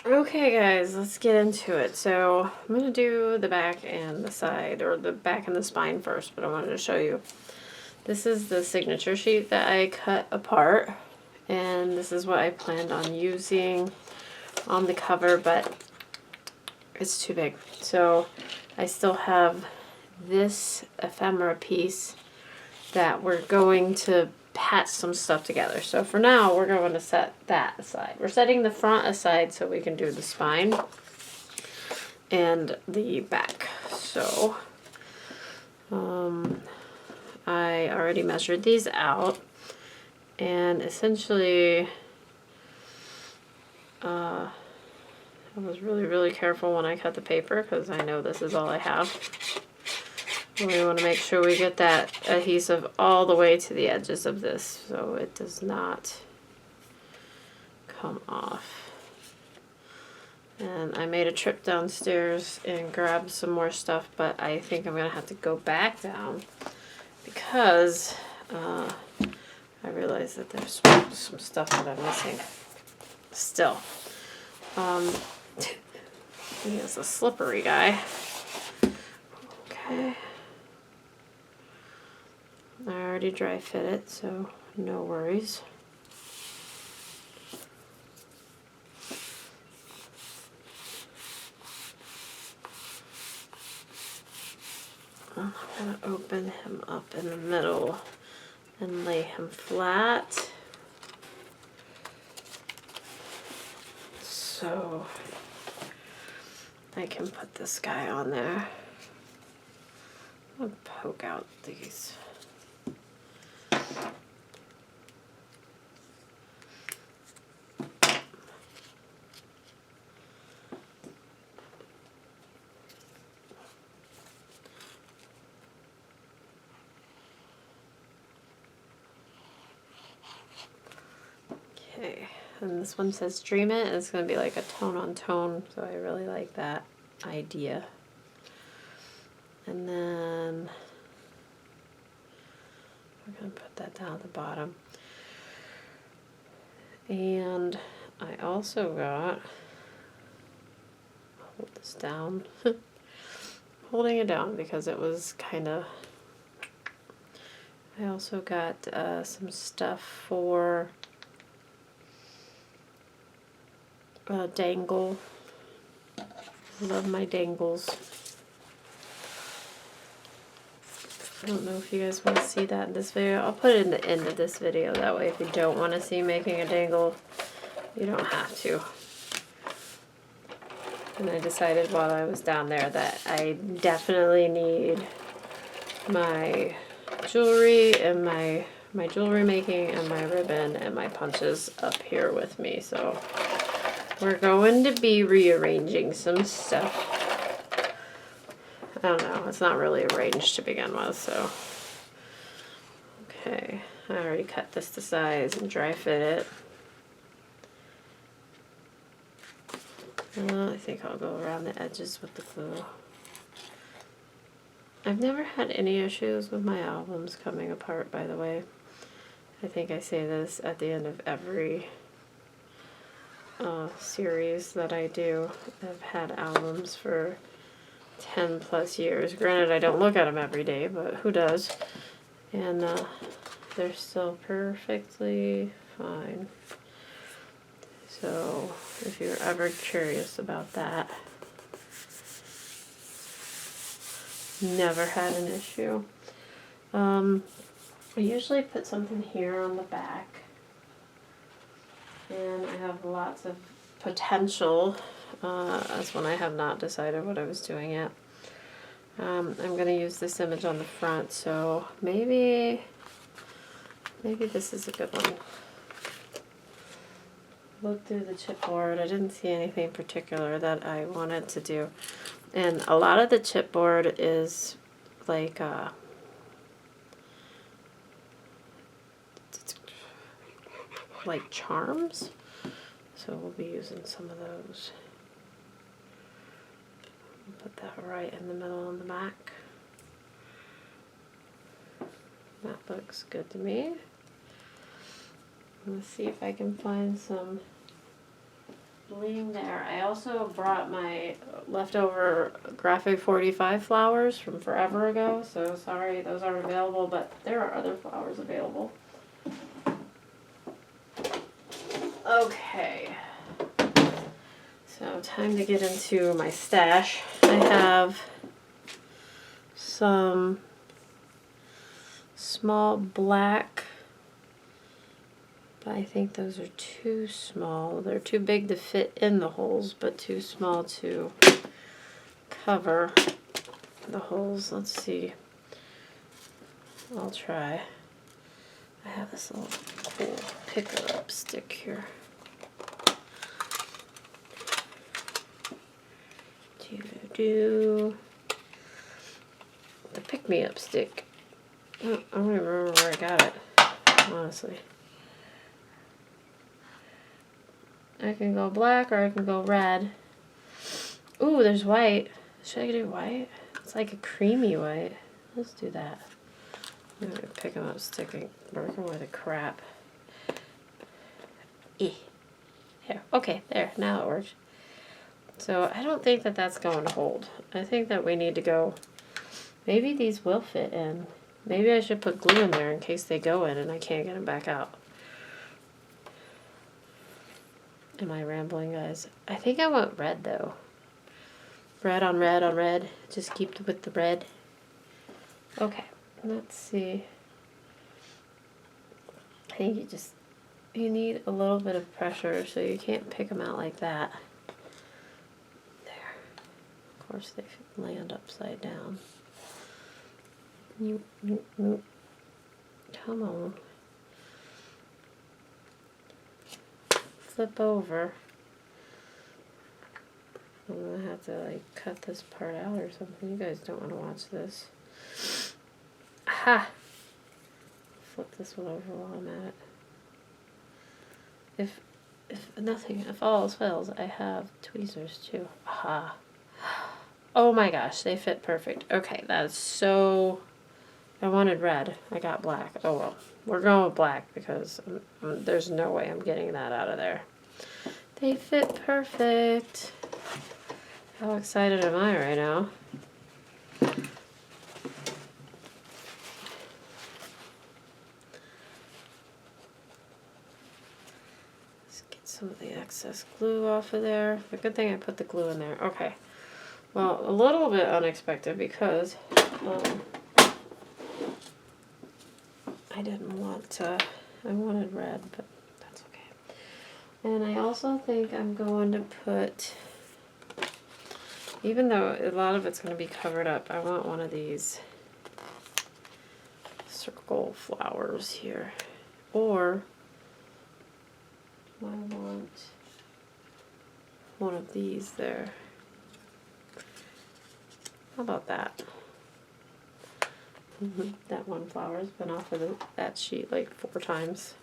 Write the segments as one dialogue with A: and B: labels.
A: Okay guys, let's get into it. So I'm going to do the back and the side, or the back and the spine first, but I wanted to show you. This is the signature sheet that I cut apart, and this is what I planned on using on the cover, but it's too big. So I still have this ephemera piece that we're going to patch some stuff together. So for now, we're going to set that aside. We're setting the front aside so we can do the spine and the back. So I already measured these out, and essentially I was really careful when I cut the paper because I know this is all I have. We want to make sure we get that adhesive all the way to the edges of this so it does not come off. And I made a trip downstairs and grabbed some more stuff, but I think I'm going to have to go back down because I realized that there's some stuff that I'm missing still. He is a slippery guy. Okay. I already dry fit it, so no worries. I'm going to open him up in the middle and lay him flat. So I can put this guy on there. I'll poke out these. Okay, and this one says Dream It, and it's going to be like a tone on tone, so I really like that idea. And then we're going to put that down at the bottom. And I also got, hold this down, holding it down because it was kind of, I also got some stuff for dangle. Love my dangles. I don't know if you guys want to see that in this video. I'll put it in the end of this video. That way if you don't want to see making a dangle, you don't have to. And I decided while I was down there that I definitely need my jewelry and my jewelry making and my ribbon and my punches up here with me. So we're going to be rearranging some stuff. I don't know, it's not really arranged to begin with, so. Okay, I already cut this to size and dry fit it. I think I'll go around the edges with the glue. I've never had any issues with my albums coming apart, by the way. I think I say this at the end of every series that I do. I've had albums for 10 plus years. Granted, I don't look at them every day, but who does? And they're still perfectly fine. So if you're ever curious about that, never had an issue. I usually put something here on the back, and I have lots of potential. That's when I have not decided what I was doing yet. I'm going to use this image on the front, so maybe this is a good one. Look through the chipboard. I didn't see anything particular that I wanted to do. And a lot of the chipboard is like charms. So we'll be using some of those. Put that right in the middle on the back. That looks good to me. Let's see if I can find some bling there. I also brought my leftover graphic 45 flowers from forever ago, so sorry those aren't available, but there are other flowers available. Okay, so time to get into my stash. I have some small black, but I think those are too small. They're too big to fit in the holes, but too small to cover the holes. Let's see. I'll try. I have this little cool picker up stick here. Do the pick me up stick. I don't even remember where I got it, honestly. I can go black or I can go red. Ooh, there's white. Should I do white? It's like a creamy white. Let's do that. I'm gonna pick them up, sticking, working with a crap. Here. Okay, there. Now it works. So I don't think that that's going to hold. I think that we need to go. Maybe these will fit in. Maybe I should put glue in there in case they go in and I can't get them back out. Am I rambling, guys? I think I want red, though. Red on red on red. Just keep with the red. Okay, let's see. I think you need a little bit of pressure, so you can't pick them out like that. There. Of course, they land upside down. Come on. Flip over. I'm gonna have to like cut this part out or something. You guys don't want to watch this. Aha! Flip this one over while I'm at it. If all else fails, I have tweezers too. Aha! Oh my gosh, they fit perfect. Okay, that is so. I wanted red. I got black. Oh well. We're going with black because there's no way I'm getting that out of there. They fit perfect. How excited am I right now? Let's get some of the excess glue off of there. The good thing I put the glue in there. Okay. Well, a little bit unexpected because I didn't want to, I wanted red, but that's okay. And I also think I'm going to put, even though a lot of it's going to be covered up, I want one of these circle flowers here. Or I want one of these there. How about that? That one flower has been off of that sheet like 4 times.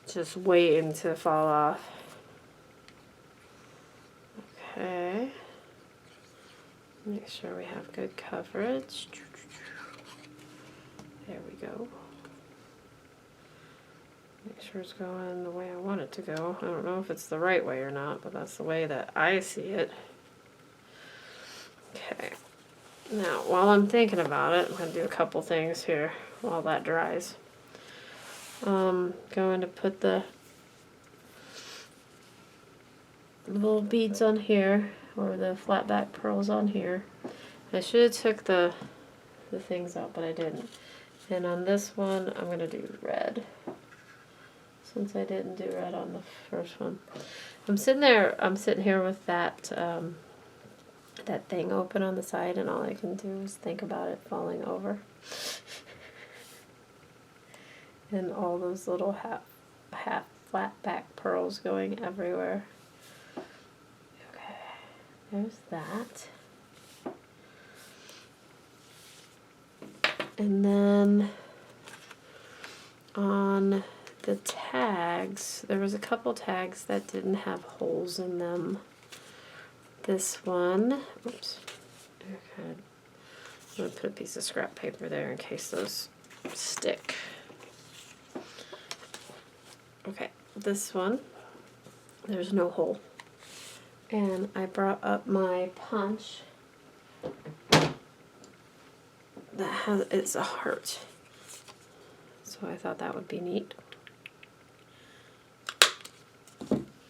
A: Just waiting to fall off. Okay. Make sure we have good coverage. There we go. Make sure it's going the way I want it to go. I don't know if it's the right way or not, but that's the way that I see it. Okay. Now, while I'm thinking about it, I'm going to do a couple things here while that dries. Going to put the little beads on here, or the flat back pearls on here. I should have took the things out, but I didn't. And on this one, I'm going to do red, since I didn't do red on the first one. I'm sitting here with that that thing open on the side, and all I can do is think about it falling over. And all those little half flat back pearls going everywhere. Okay, there's that. And then on the tags, there was a couple tags that didn't have holes in them. This one, oops, okay. I'm going to put a piece of scrap paper there in case those stick. Okay, this one, there's no hole. And I brought up my punch that has, it's a heart. So I thought that would be neat.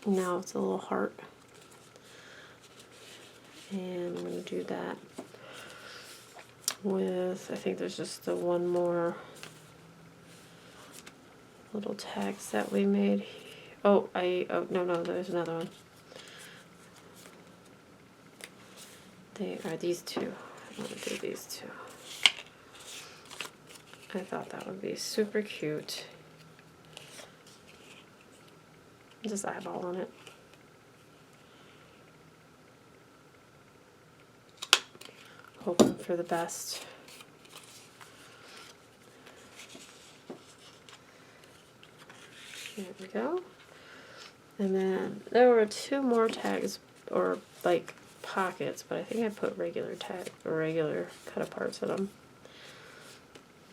A: Now it's a little heart. And I'm going to do that with, I think there's just the one more little tags that we made. Oh, no, there's another one. They are these two. I want to do these two. I thought that would be super cute. Just eyeballing it. Hoping for the best. There we go. And then there were two more tags, or like pockets, but I think I put regular tag or regular cut aparts in them.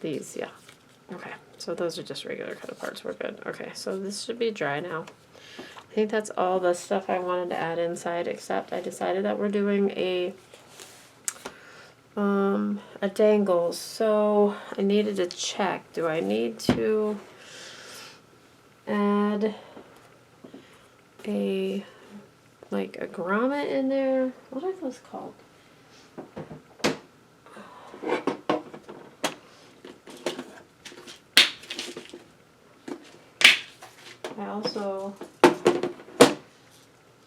A: These, yeah. Okay, so those are just regular cut aparts. We're good. Okay, so this should be dry now. I think that's all the stuff I wanted to add inside, except I decided that we're doing a dangle. So I needed to check. Do I need to add a grommet in there? What are those called?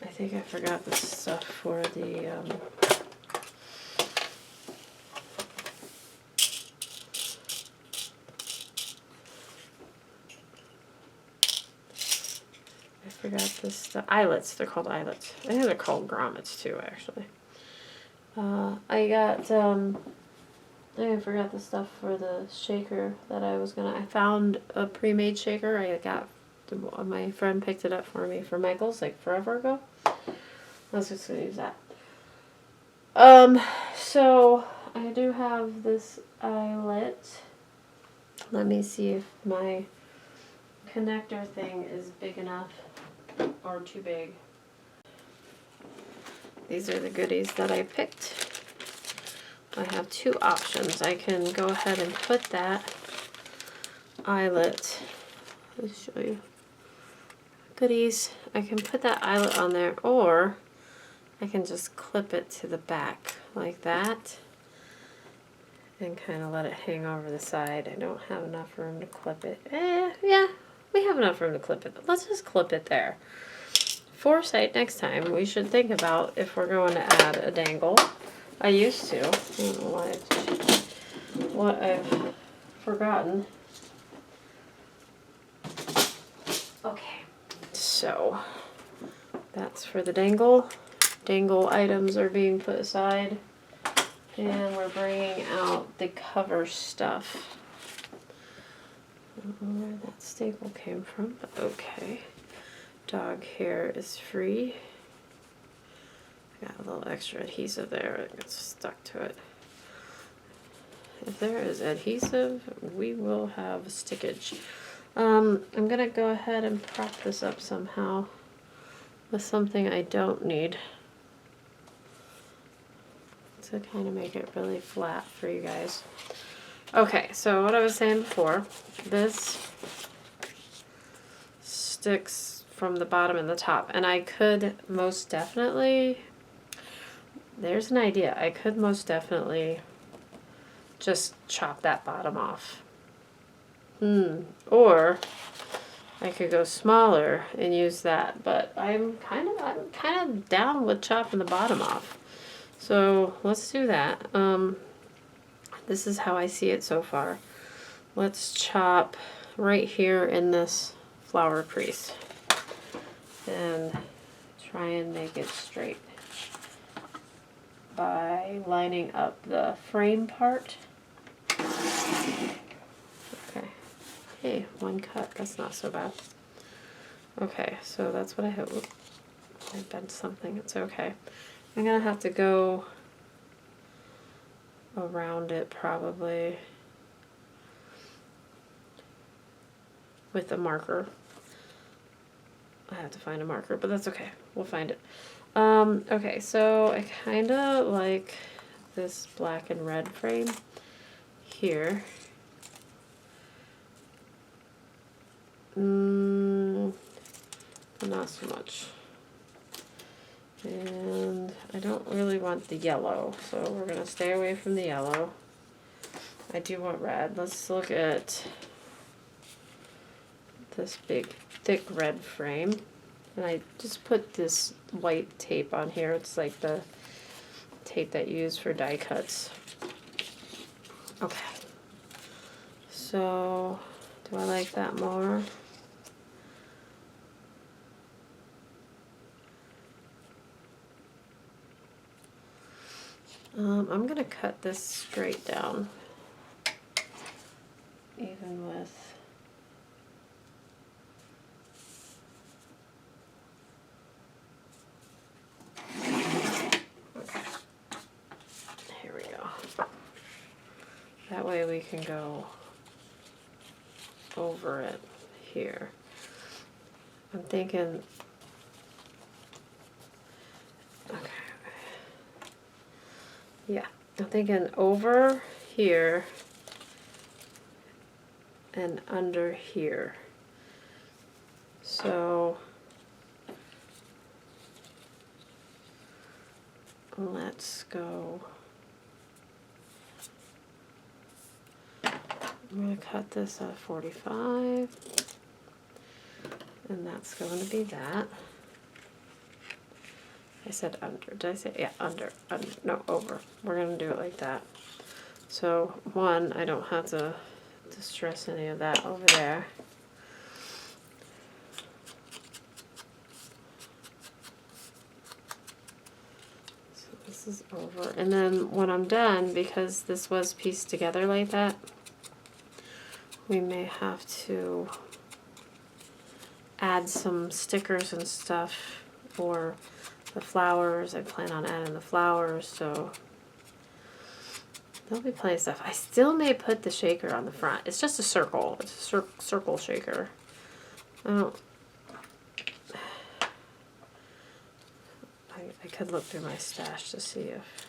A: I think I forgot the stuff for the eyelets. They're called eyelets. I think they're called grommets too, actually. I forgot the stuff for the shaker that I found a pre-made shaker. My friend picked it up for me for Michael's like forever ago. I was just gonna use that. So I do have this eyelet. Let me see if my connector thing is big enough or too big. These are the goodies that I picked. I have two options. I can go ahead and put that eyelet, let's show you, goodies. I can put that eyelet on there, or I can just clip it to the back like that and kind of let it hang over the side. I don't have enough room to clip it. Yeah, we have enough room to clip it, but let's just clip it there. Foresight next time, we should think about if we're going to add a dangle. I used to. I don't know what I've forgotten. Okay, so that's for the dangle. Dangle items are being put aside, and we're bringing out the cover stuff. I don't know where that staple came from, but okay. Dog hair is free. Got a little extra adhesive there. It gets stuck to it. If there is adhesive, we will have stickage. I'm gonna go ahead and prop this up somehow with something I don't need to kind of make it really flat for you guys. Okay, so what I was saying before, this sticks from the bottom and the top, and I could most definitely, there's an idea, I could most definitely just chop that bottom off. Or I could go smaller and use that, but I'm kind of down with chopping the bottom off. So let's do that. This is how I see it so far. Let's chop right here in this flower crease and try and make it straight by lining up the frame part. Okay. Hey, one cut. That's not so bad. Okay, so that's what I have. Oops, I bent something. It's okay. I'm gonna have to go around it probably with a marker. I have to find a marker, but that's okay. We'll find it. Okay, so I kind of like this black and red frame here. Not so much. And I don't really want the yellow, so we're going to stay away from the yellow. I do want red. Let's look at this big, thick red frame. And I just put this white tape on here. It's like the tape that you use for die cuts. Okay. So, do I like that more? I'm going to cut this straight down, even with, okay, here we go. That way we can go over it here. I'm thinking, okay. Yeah, I'm thinking over here and under here. So let's go. I'm going to cut this at 45, and that's going to be that. I said under. Did I say? Yeah, under. No, over. We're going to do it like that. So, one, I don't have to distress any of that over there. So this is over. And then when I'm done, because this was pieced together like that, we may have to add some stickers and stuff, or the flowers. I plan on adding the flowers, so there'll be plenty of stuff. I still may put the shaker on the front. It's just a circle. It's a circle shaker. I could look through my stash to see if...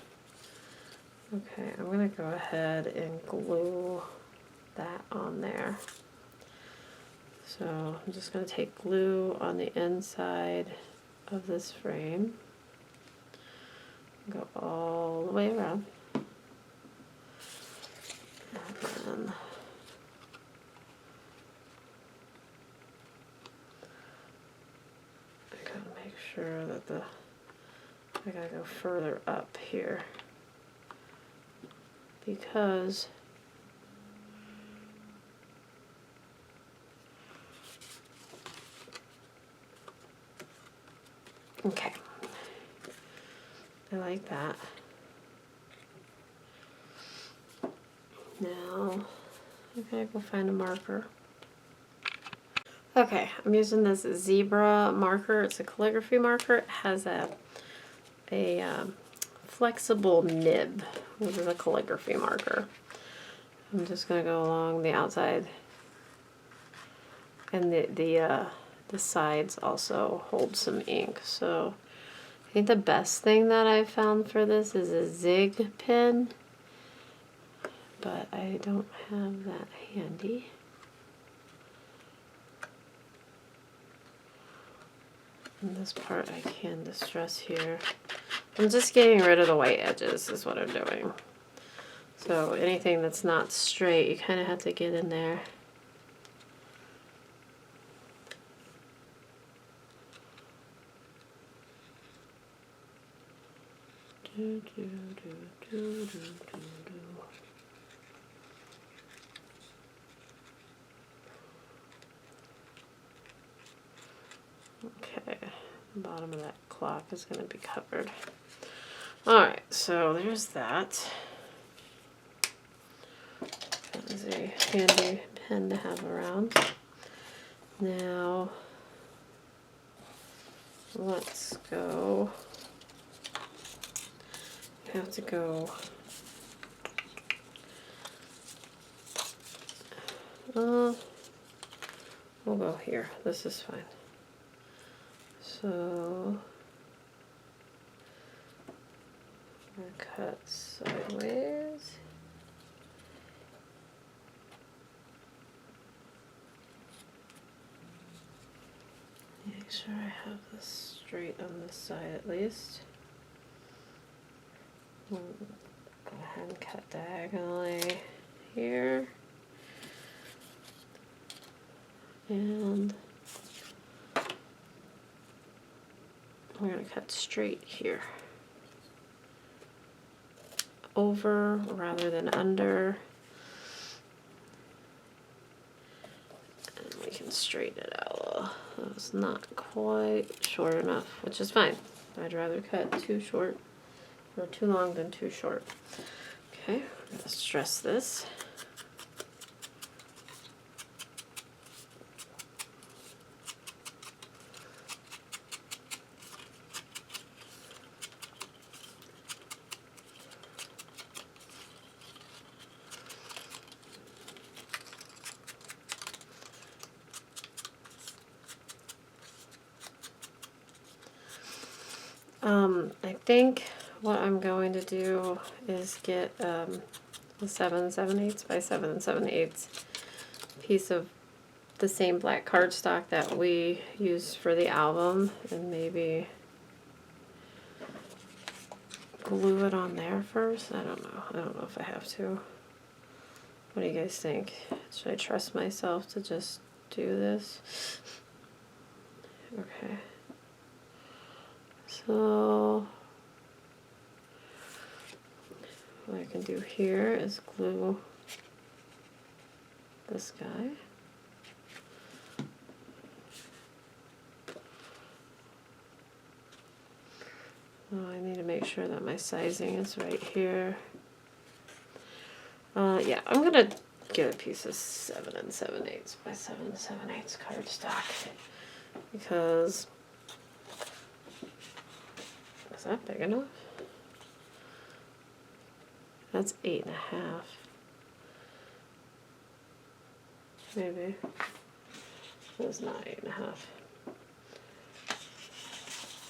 A: Okay, I'm going to go ahead and glue that on there. So I'm just going to take glue on the inside of this frame, go all the way around, and then I gotta make sure that I gotta go further up here, because okay, I like that. Now, I gotta go find a marker. Okay, I'm using this zebra marker. It's a calligraphy marker. It has a flexible nib. This is a calligraphy marker. I'm just gonna go along the outside, and the sides also hold some ink. So I think the best thing that I've found for this is a zig pen, but I don't have that handy. And this part I can distress here. I'm just getting rid of the white edges is what I'm doing. So anything that's not straight, you kind of have to get in there. Okay, the bottom of that clock is going to be covered. Alright, so there's that. That is a handy pen to have around. Now, let's go. I have to go. We'll go here. This is fine. So I'm gonna cut sideways. Make sure I have this straight on this side at least. Go ahead and cut diagonally here. And we're going to cut straight here. Over rather than under. And we can straighten it out a little. That was not quite short enough, which is fine. I'd rather cut too short or too long than too short. Okay, let's stress this. I think what I'm going to do is get the 7 7/8 by 7 7/8 piece of the same black cardstock that we used for the album, and maybe glue it on there first. I don't know. I don't know if I have to. What do you guys think? Should I trust myself to just do this? Okay. So what I can do here is glue this guy. Oh, I need to make sure that my sizing is right here. Yeah, I'm gonna get a piece of 7 7/8 by 7 7/8 cardstock, because is that big enough? That's 8.5. Maybe. It's not 8.5.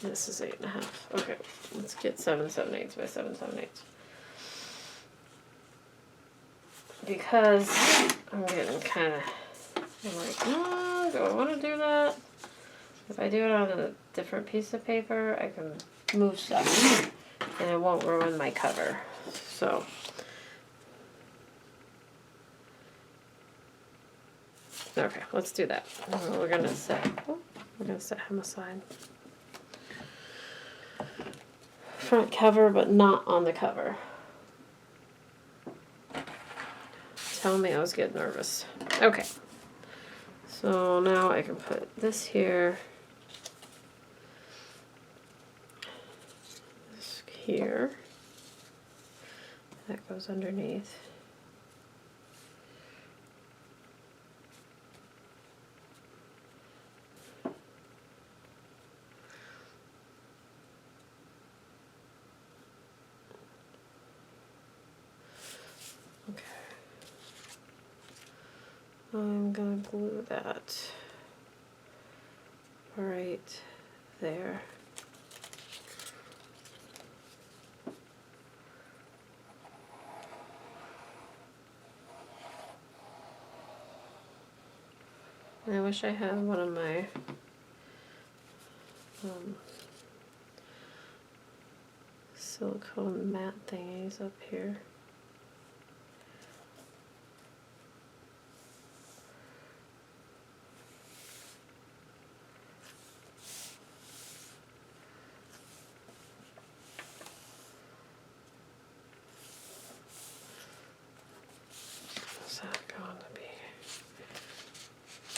A: This is 8.5. Okay, let's get 7 7/8 by 7 7/8. Because I'm getting kind of, I'm like, oh, do I want to do that? If I do it on a different piece of paper, I can move stuff and it won't ruin my cover. So okay, let's do that. We're gonna set him aside. Front cover, but not on the cover. Tell me I was getting nervous. Okay. So now I can put this here. This here. That goes underneath. I'm gonna glue that right there. I wish I had one of my silicone mat thingies up here.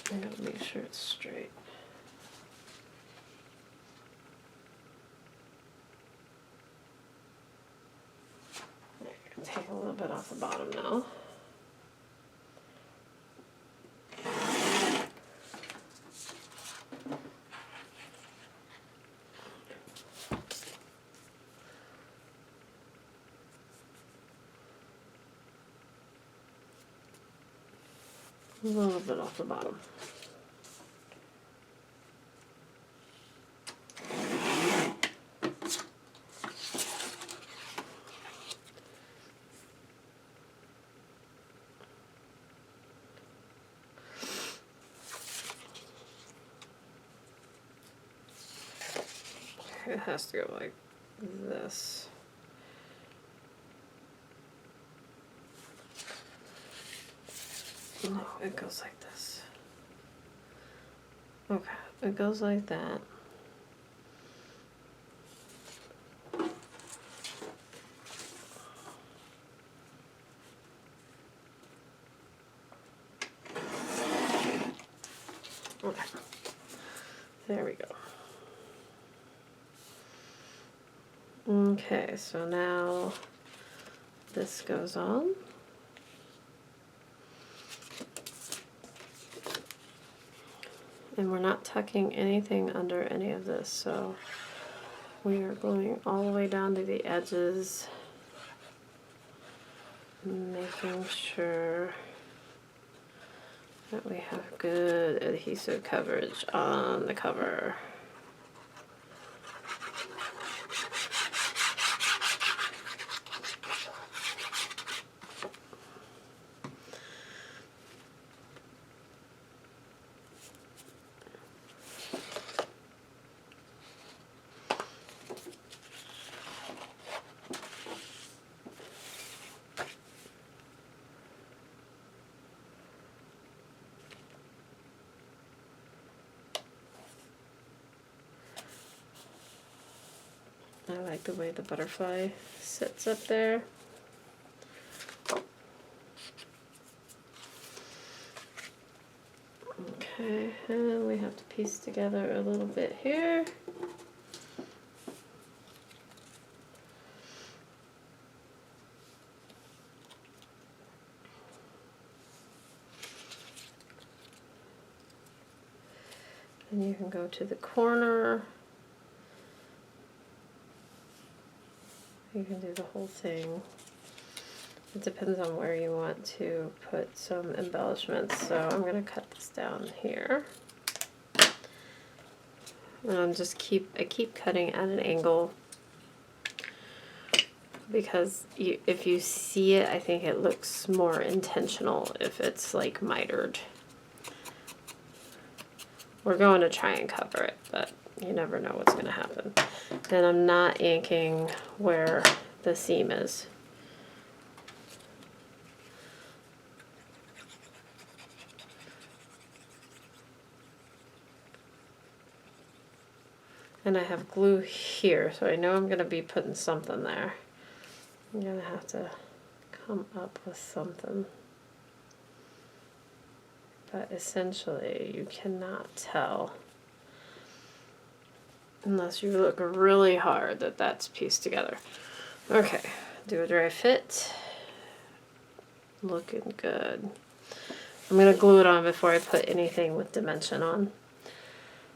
A: I gotta make sure it's straight. I'm gonna take a little bit off the bottom now. A little bit off the bottom. it has to go like this. No, it goes like this. Okay, it goes like that. Okay, there we go. Okay, so now this goes on. And we're not tucking anything under any of this, so we are going all the way down to the edges, making sure that we have good adhesive coverage on the cover. I like the way the butterfly sits up there. Okay, and we have to piece together a little bit here. And you can go to the corner. You can do the whole thing. It depends on where you want to put some embellishments. So I'm going to cut this down here. And I keep cutting at an angle because if you see it, I think it looks more intentional if it's like mitered. We're going to try and cover it, but you never know what's going to happen. And I'm not inking where the seam is. And I have glue here, so I know I'm going to be putting something there. I'm going to have to come up with something. But essentially, you cannot tell unless you look really hard that that's pieced together. Okay, do a dry fit. Looking good. I'm going to glue it on before I put anything with dimension on.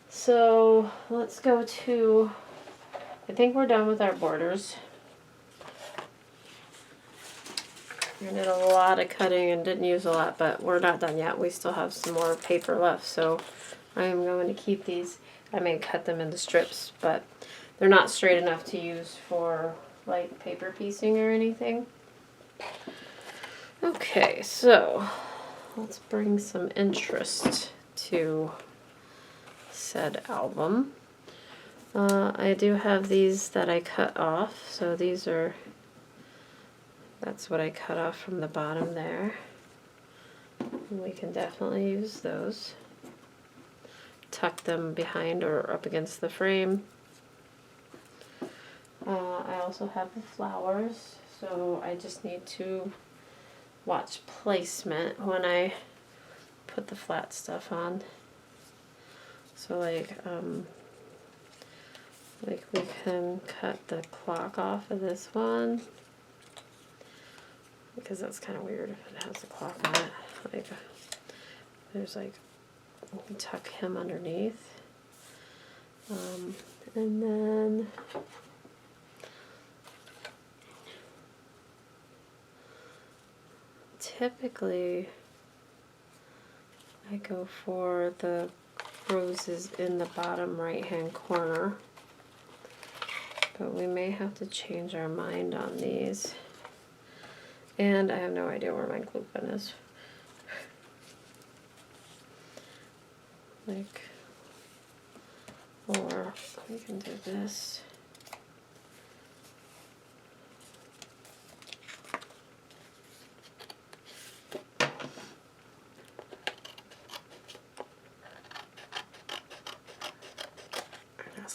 A: So let's go to, I think we're done with our borders. I did a lot of cutting and didn't use a lot, but we're not done yet. We still have some more paper left, so I am going to keep these. I may cut them into strips, but they're not straight enough to use for like paper piecing or anything. Okay, so let's bring some interest to said album. I do have these that I cut off, so these are, that's what I cut off from the bottom there. And we can definitely use those. Tuck them behind or up against the frame. I also have the flowers, so I just need to watch placement when I put the flat stuff on. So like we can cut the clock off of this one, because that's kind of weird if it has the clock on it. Like there's like, you can tuck him underneath. And then typically I go for the roses in the bottom right hand corner, but we may have to change our mind on these. And I have no idea where my glue gun is. Like, or we can do this.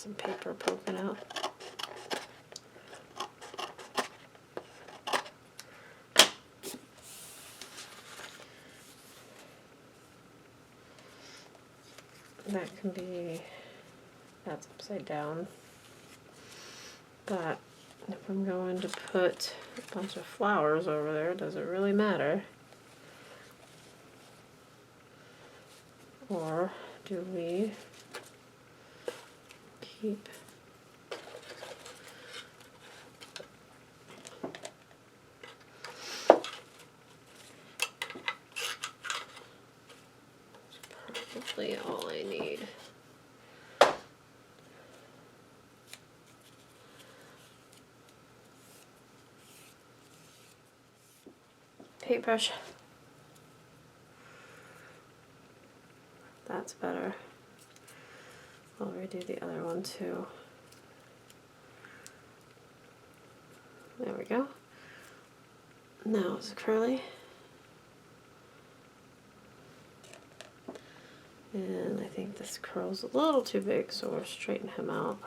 A: some paper poking out. That can be, that's upside down. But if I'm going to put a bunch of flowers over there, does it really matter? Or do we keep probably all I need. Paintbrush. That's better. I'll redo the other one too. There we go. Now it's curly. And I think this curl's a little too big, so we'll straighten him out.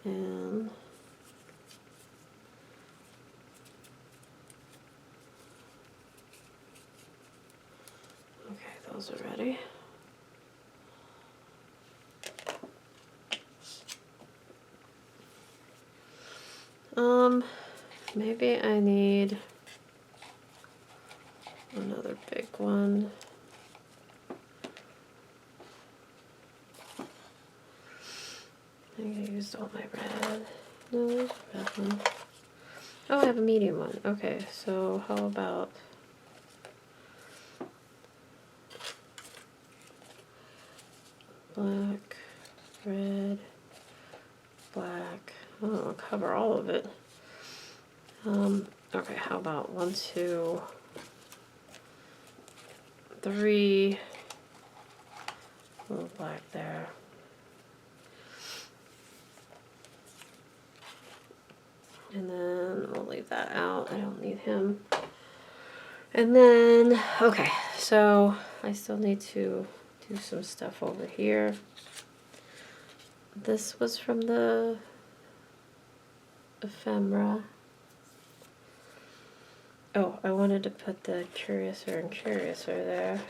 A: And okay, those are ready. Maybe I need another big one. I think I used all my red. No, there's a red one. Oh, I have a medium one. Okay, so how about black, red, black. Oh, I'll cover all of it. Okay, how about 1, 2, 3, a little black there. And then we'll leave that out. I don't need him. And then, okay, so I still need to do some stuff over here. This was from the ephemera. Oh, I wanted to put the Curiouser and Curiouser there.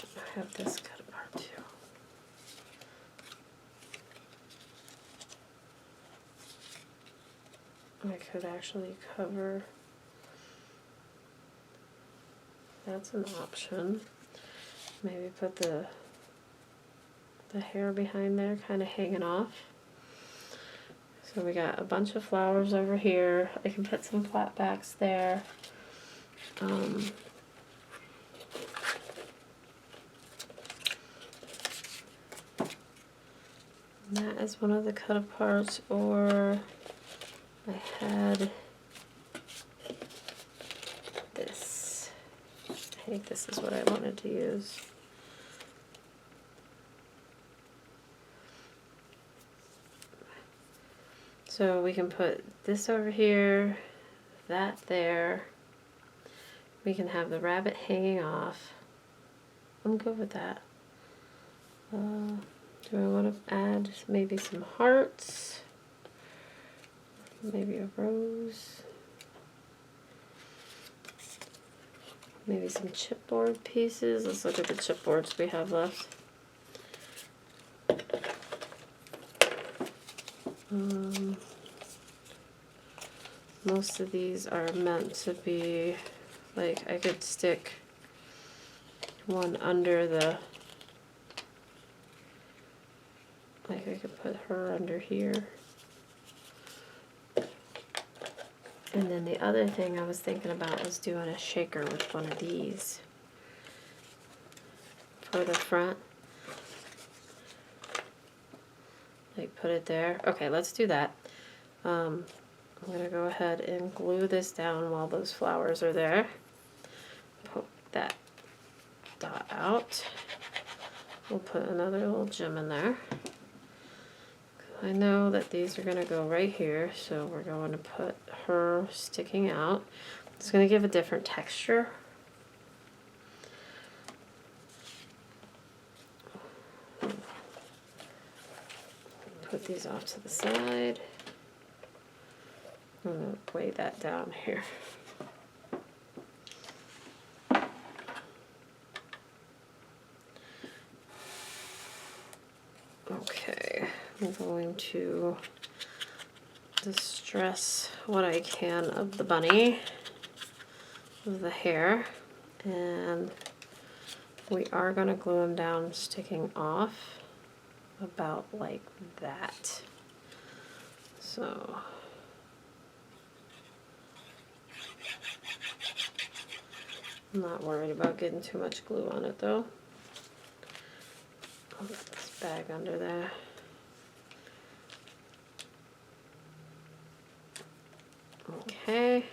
A: I have this cut apart too. I could actually cover. That's an option. Maybe put the hair behind there kind of hanging off. So we got a bunch of flowers over here. I can put some flat backs there. That is one of the cut aparts, or I had this. I think this is what I wanted to use. So we can put this over here, that there. We can have the rabbit hanging off. I'm good with that. Do I want to add maybe some hearts? Maybe a rose? Maybe some chipboard pieces. Let's look at the chipboards we have left. Most of these are meant to be, like, I could stick one under the, like I could put her under here. And then the other thing I was thinking about was doing a shaker with one of these for the front. Like put it there. Okay, let's do that. I'm going to go ahead and glue this down while those flowers are there. Poke that dot out. We'll put another little gem in there. I know that these are going to go right here, so we're going to put her sticking out. It's going to give a different texture. Put these off to the side. I'm going to weigh that down here. Okay, I'm going to distress what I can of the bunny, of the hair, and we are going to glue them down sticking off about like that. So I'm not worried about getting too much glue on it though. I'll put this bag under there. Okay,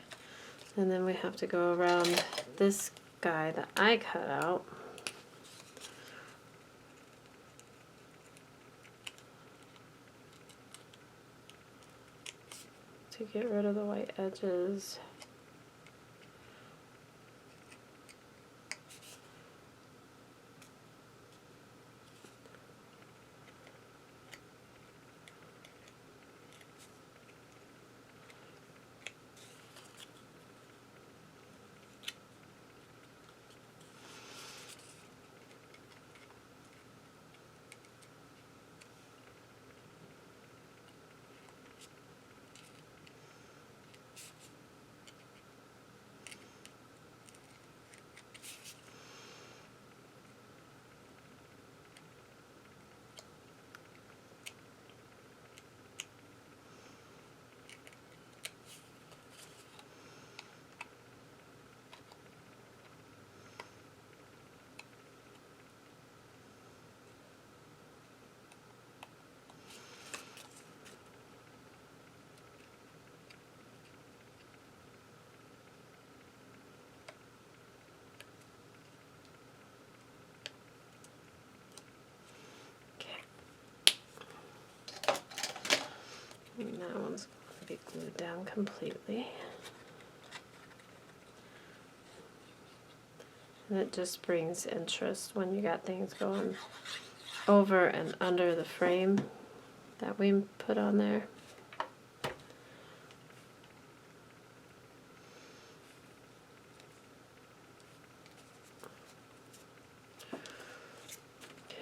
A: and then we have to go around this guy that I cut out. To get rid of the white edges. And that one's going to be glued down completely. And it just brings interest when you got things going over and under the frame that we put on there.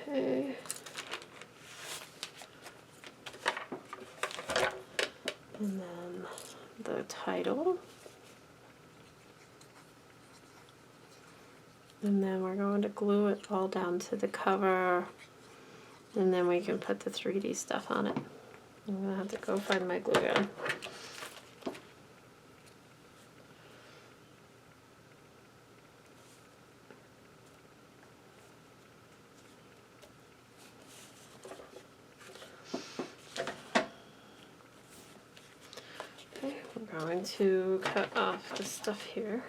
A: Okay. And then the title. And then we're going to glue it all down to the cover, and then we can put the 3D stuff on it. I'm going to have to go find my glue gun. Okay, we're going to cut off the stuff here.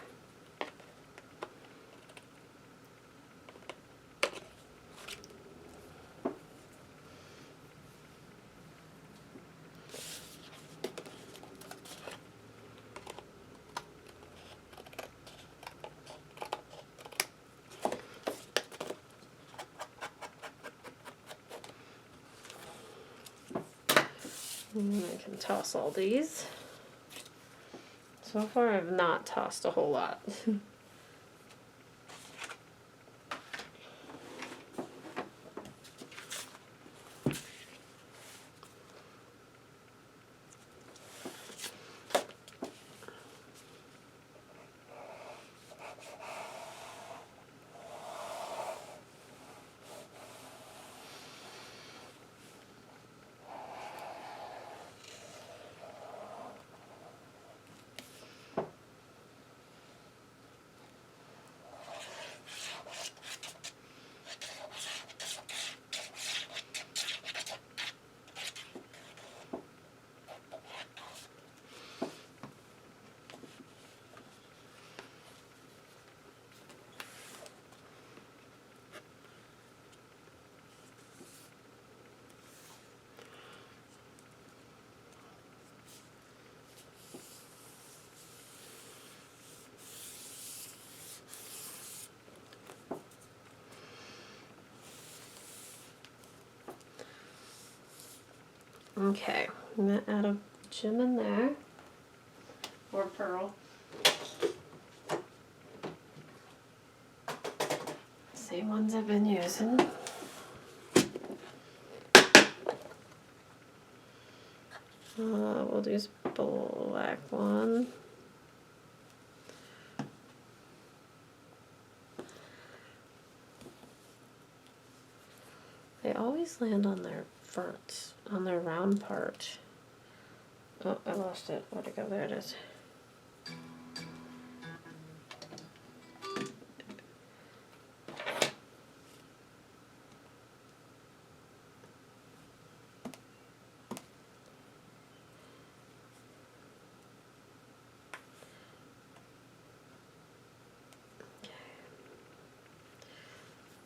A: And I can toss all these. So far I've not tossed a whole lot. Okay, I'm gonna add a gem in there, or pearl. Same ones I've been using. We'll do this black one. They always land on their verts, on their round part. Oh, I lost it. Where'd it go? There it is.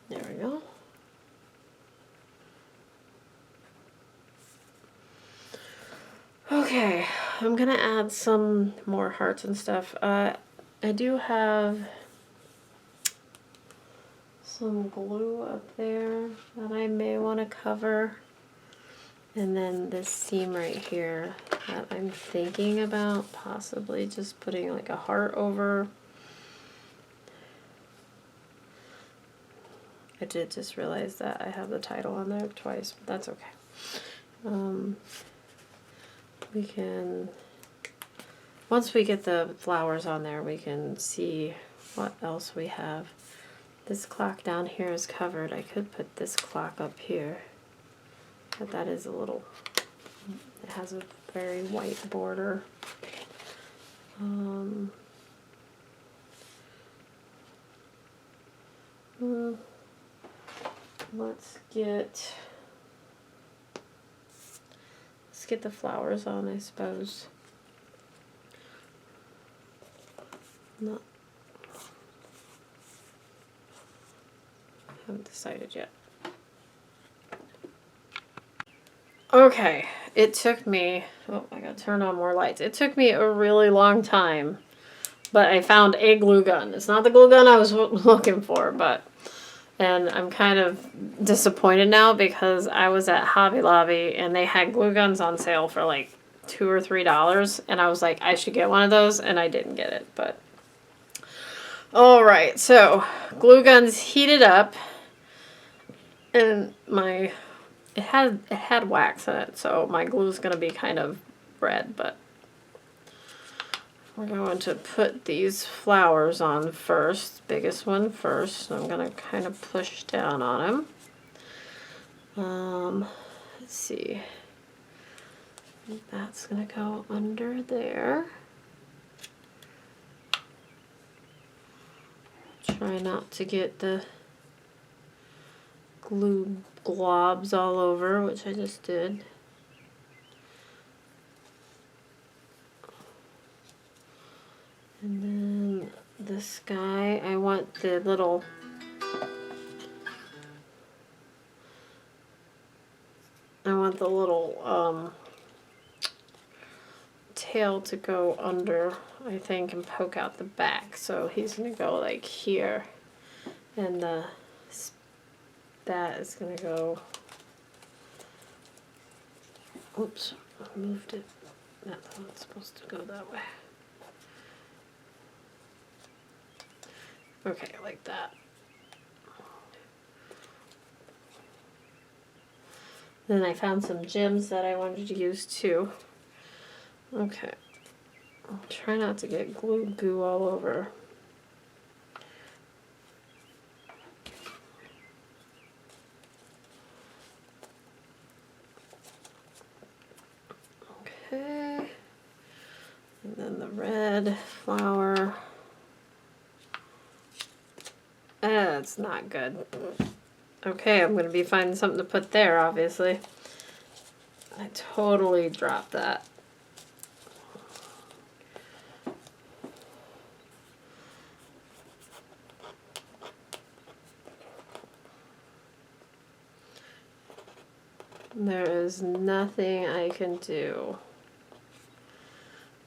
A: There we go. Okay, I'm gonna add some more hearts and stuff. I do have some glue up there that I may want to cover. And then this seam right here that I'm thinking about possibly just putting like a heart over. I did just realize that I have the title on there twice, but that's okay. We can, once we get the flowers on there, we can see what else we have. This clock down here is covered. I could put this clock up here, but that is a little, it has a very white border. Let's get the flowers on, I suppose. Not, haven't decided yet. Okay, it took me, oh, I gotta turn on more lights. It took me a really long time, but I found a glue gun. It's not the glue gun I was looking for, but, and I'm kind of disappointed now because I was at Hobby Lobby and they had glue guns on sale for like $2 or $3, and I was like, I should get one of those, and I didn't get it, but. All right, so glue guns heated up, and it had wax in it, so my glue's gonna be kind of red, but we're going to put these flowers on first, biggest one first. I'm gonna kind of push down on them. Let's see. That's gonna go under there. Try not to get the glue globs all over, which I just did. And then this guy, I want the little tail to go under, I think, and poke out the back. So he's gonna go like here, and that is gonna go. Oops, I moved it. That's not supposed to go that way. Okay, like that. Then I found some gems that I wanted to use too. Okay. I'll try not to get glue goo all over. Okay. And then the red flower. That's not good. Okay, I'm going to be finding something to put there, obviously. I totally dropped that. There is nothing I can do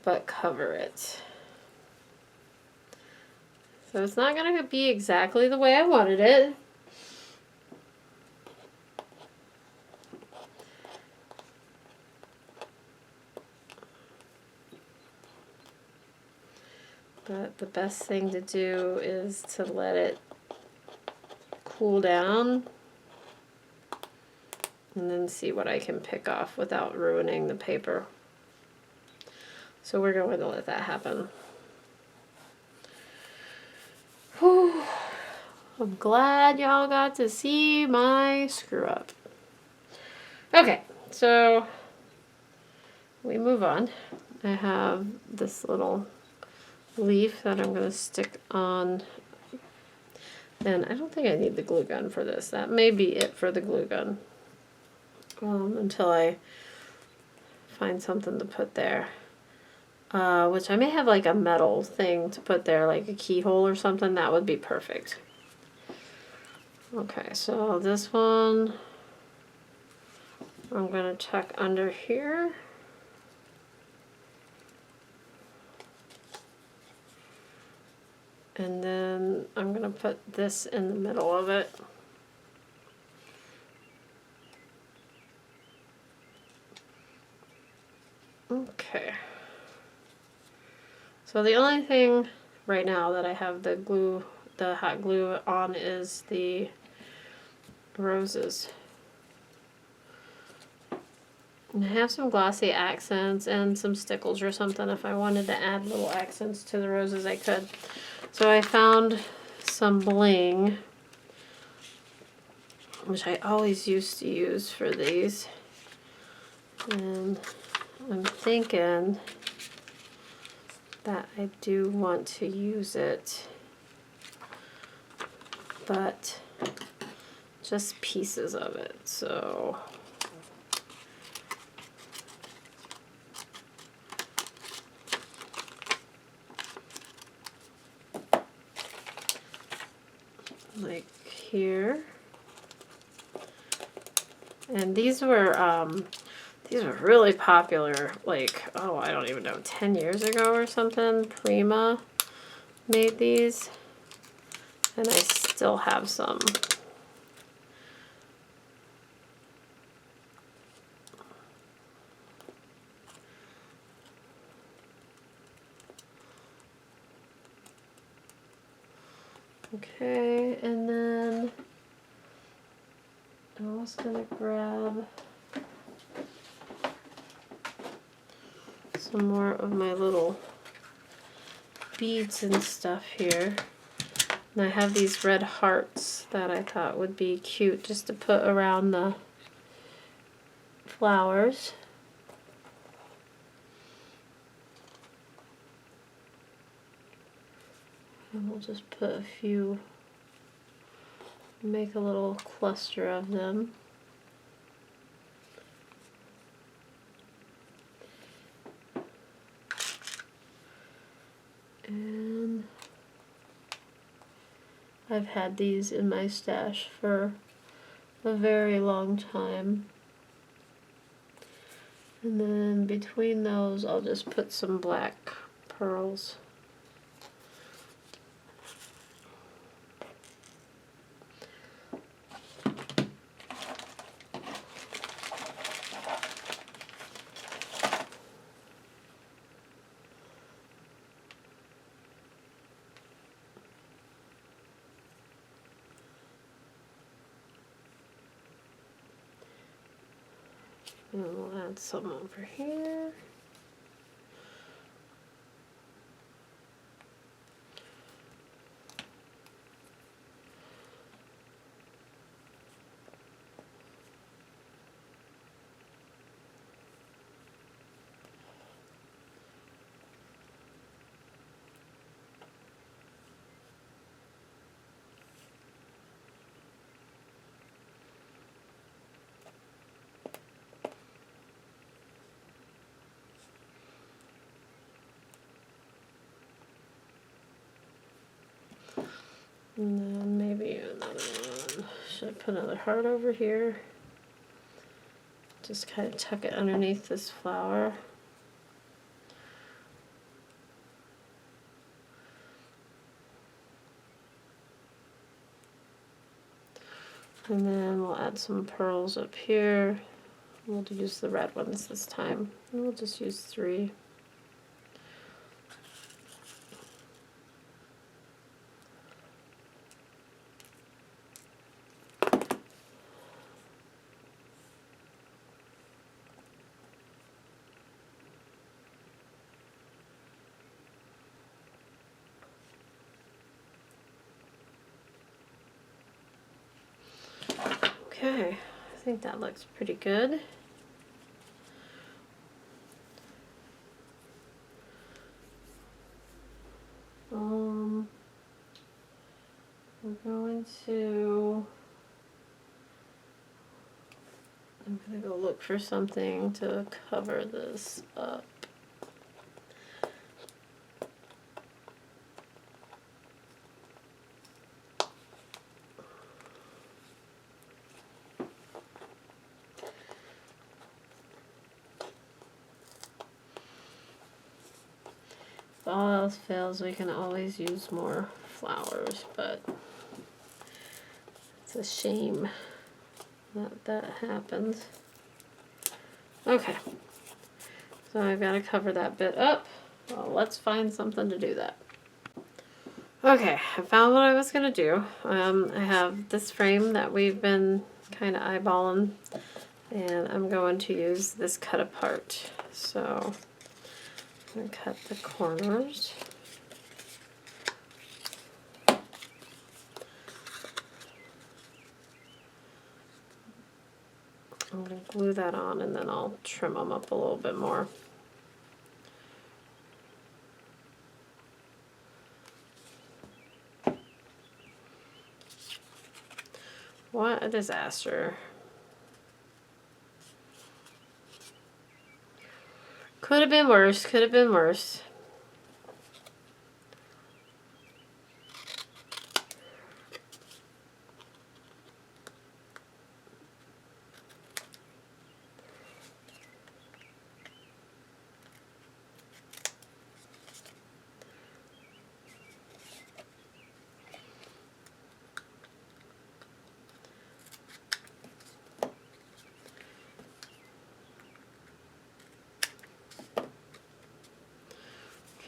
A: but cover it. So it's not going to be exactly the way I wanted it. But the best thing to do is to let it cool down and then see what I can pick off without ruining the paper. So we're going to let that happen. Whew. I'm glad y'all got to see my screw up. Okay, so we move on. I have this little leaf that I'm going to stick on. And I don't think I need the glue gun for this. That may be it for the glue gun. Until I find something to put there. Which I may have like a metal thing to put there, like a keyhole or something. That would be perfect. Okay, so this one I'm going to tuck under here. And then I'm going to put this in the middle of it. Okay. So the only thing right now that I have the hot glue on is the roses. And I have some glossy accents and some stickles or something. If I wanted to add little accents to the roses, I could. So I found some bling, which I always used to use for these. And I'm thinking that I do want to use it, but just pieces of it. So like here. And these were really popular, like, oh, I don't even know, 10 years ago or something. Prima made these, and I still have some. Okay, and then I was gonna grab some more of my little beads and stuff here. And I have these red hearts that I thought would be cute just to put around the flowers. And we'll just put a few, make a little cluster of them. And I've had these in my stash for a very long time. And then between those, I'll just put some black pearls. And we'll add some over here. And then maybe another one. Should I put another heart over here? Just kind of tuck it underneath this flower. And then we'll add some pearls up here. We'll use the red ones this time. And we'll just use 3. Okay, I think that looks pretty good. I'm gonna go look for something to cover this up. If all else fails, we can always use more flowers, but it's a shame that that happens. Okay, so I've got to cover that bit up. Well, let's find something to do that. Okay, I found what I was going to do. I have this frame that we've been kind of eyeballing, and I'm going to use this cut apart. So I'm going to cut the corners. I'm going to glue that on, and then I'll trim them up a little bit more. What a disaster. Could have been worse, could have been worse.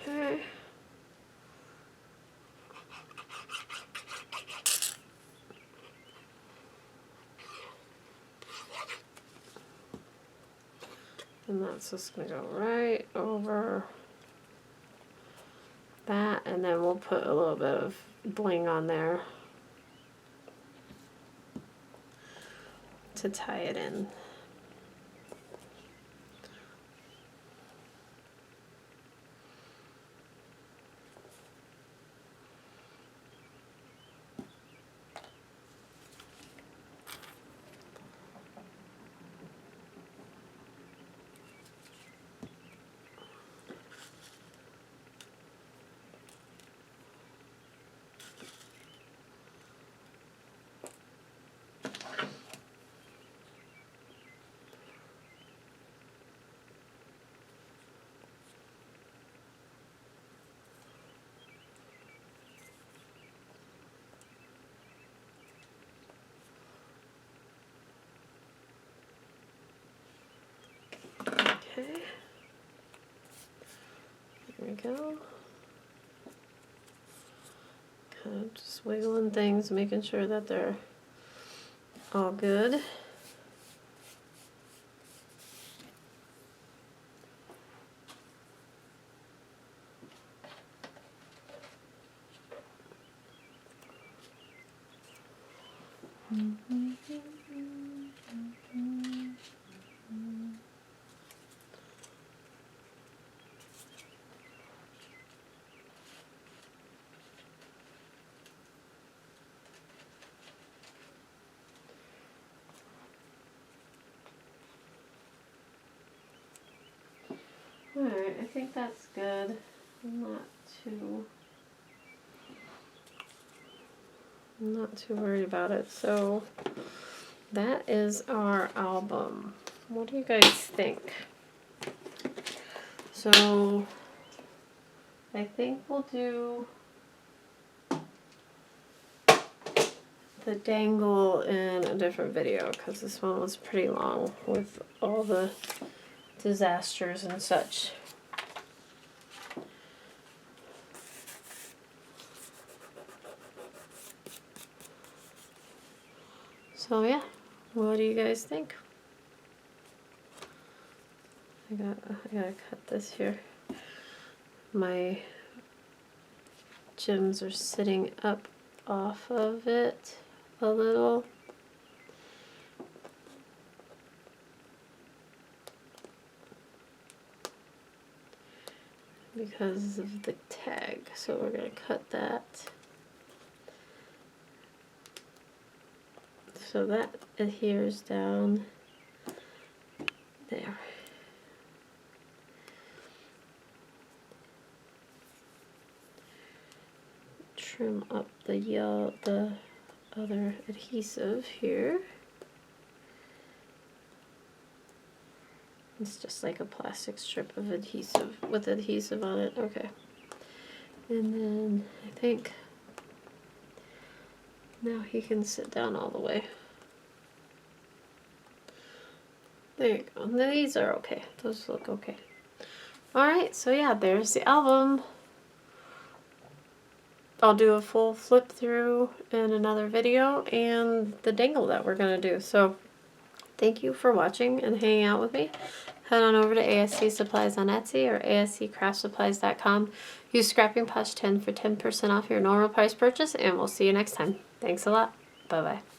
A: Okay. And that's just going to go right over that, and then we'll put a little bit of bling on there to tie it in. Okay, there we go. Kind of just wiggling things, making sure that they're all good. Alright, I think that's good. I'm not too worried about it. So that is our album. What do you guys think? So I think we'll do the dangle in a different video, because this one was pretty long with all the disasters and such. So yeah, what do you guys think? I gotta cut this here. My gems are sitting up off of it a little. because of the tag. So we're going to cut that. So that adheres down there. Trim up the other adhesive here. It's just like a plastic strip of adhesive with adhesive on it. Okay. And then I think now he can sit down all the way. There you go. These are okay. Those look okay. Alright, so yeah, there's the album. I'll do a full flip through in another video and the dangle that we're going to do. So thank you for watching and hanging out with me. Head on over to ASC Supplies on Etsy or asccraftsupplies.com. Use Scrapping Posh 10 for 10% off your normal price purchase, and we'll see you next time. Thanks a lot. Bye-bye.